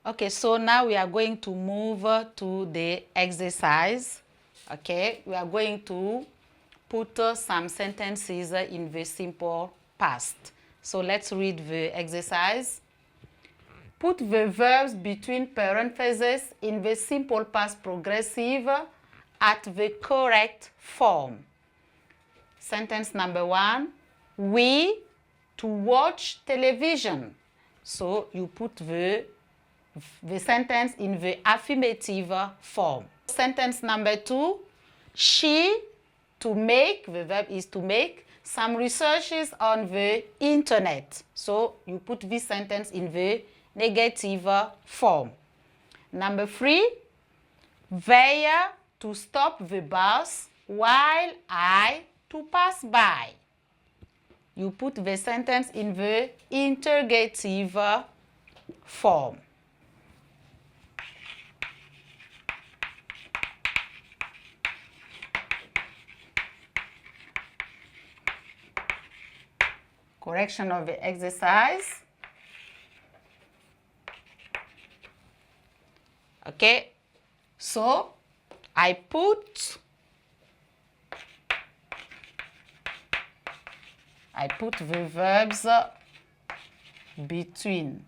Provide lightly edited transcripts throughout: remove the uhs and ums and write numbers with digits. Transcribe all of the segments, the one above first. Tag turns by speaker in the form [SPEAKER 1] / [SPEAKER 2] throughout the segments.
[SPEAKER 1] Okay, so now we are going to move to the exercise. Okay, we are going to put some sentences in the simple past. So let's read the exercise. Put the verbs between parentheses in the simple past progressive at the correct form. Sentence number 1, we to watch television. So you put the sentence in the affirmative form. Sentence number 2, she to make, the verb is to make, some researches on the internet. So you put this sentence in the negative form. Number 3, they to stop the bus while I to pass by. You put the sentence in the interrogative form. Correction of the exercise. Okay, so I put the verbs between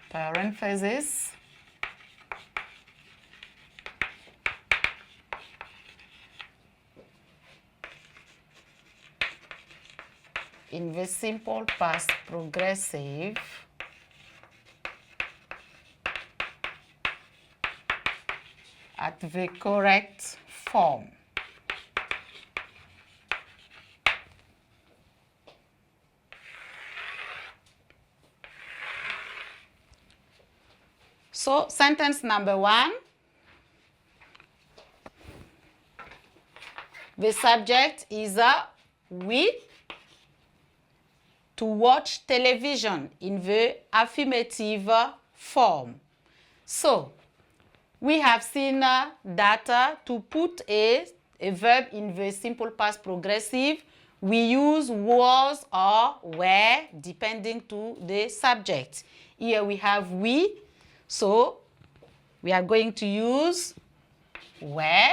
[SPEAKER 1] parentheses in the simple past progressive at the correct form. So sentence number 1, the subject is we to watch television in the affirmative form. So we have seen that to put a verb in the simple past progressive, we use was or were depending to the subject. Here we have we, so we are going to use were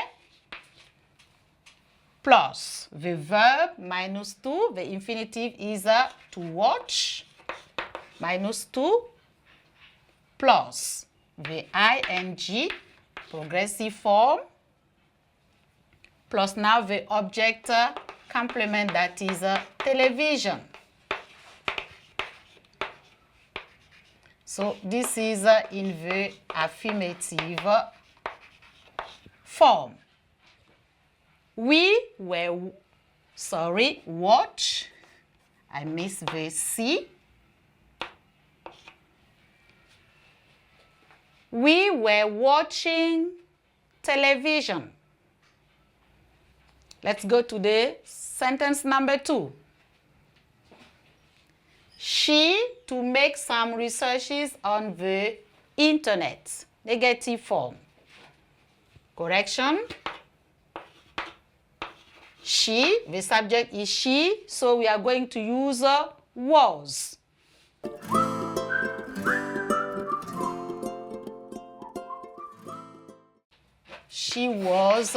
[SPEAKER 1] plus the verb minus 2, the infinitive is to watch, minus 2 plus the ing, progressive form, plus now the object complement that is television. So this is in the affirmative form. We were, watch, I missed the C. We were watching television. Let's go to the sentence number 2. She to make some researches on the internet, negative form. Correction. She, the subject is she, so we are going to use was. She was,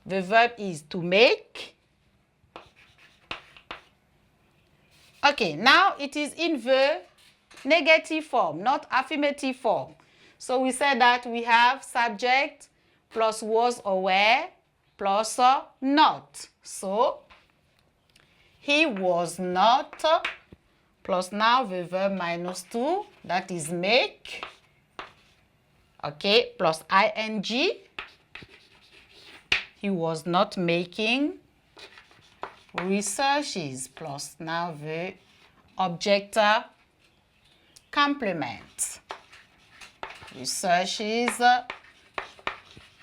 [SPEAKER 1] the verb is to make. Okay, now it is in the negative form, not affirmative form. So we said that we have subject plus was or were plus not. So he was not plus now the verb minus 2, that is make. Okay, plus ing. He was not making researches plus now the object complement. Researches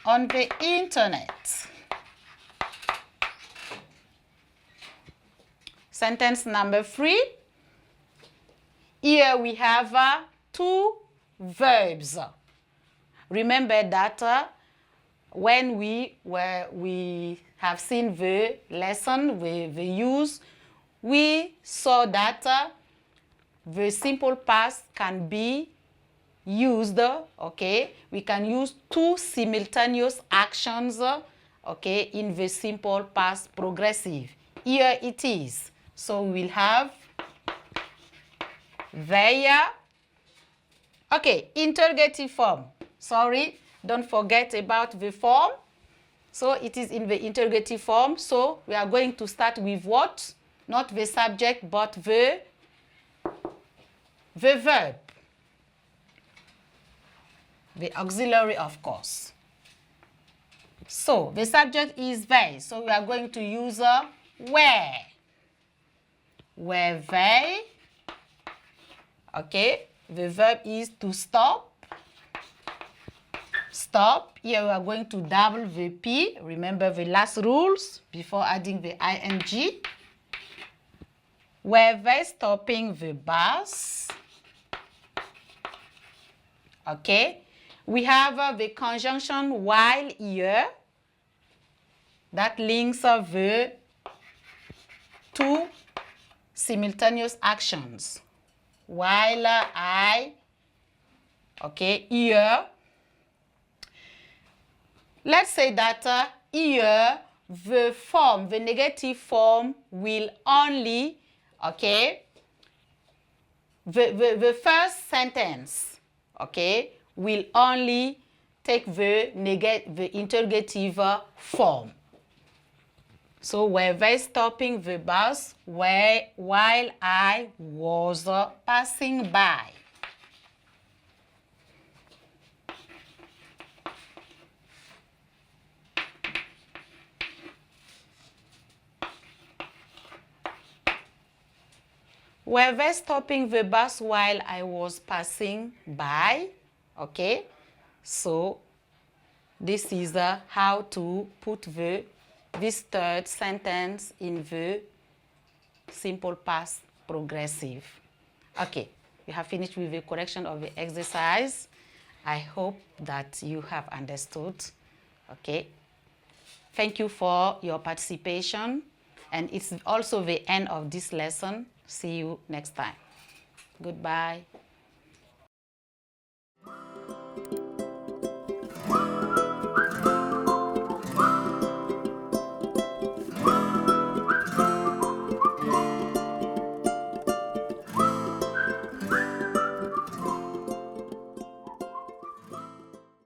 [SPEAKER 1] on the internet. Sentence number 3. Here we have 2 verbs. Remember that when we have seen the lesson with the use, we saw that the simple past can be used, okay? We can use two simultaneous actions, okay, in the simple past progressive. Here it is. So we'll have there. Okay, interrogative form. Sorry, don't forget about the form. So it is in the interrogative form. So we are going to start with what? Not the subject, but the verb. The auxiliary, of course. So the subject is they. So we are going to use where. Where they. Okay. The verb is to stop. Stop. Here we are going to double the P. Remember the last rules before adding the ing. Were they stopping the bus? Okay. We have the conjunction while here that links the two simultaneous actions. While I, okay, here. Let's say that here the form, the negative form will only, okay, the first sentence, okay, will only take the interrogative form. So were they stopping the bus while I was passing by? Were they stopping the bus while I was passing by? Okay, so this is how to put this third sentence in the simple past progressive. Okay, we have finished with the correction of the exercise. I hope that you have understood. Okay, thank you for your participation, and it's also the end of this lesson. See you next time. Goodbye.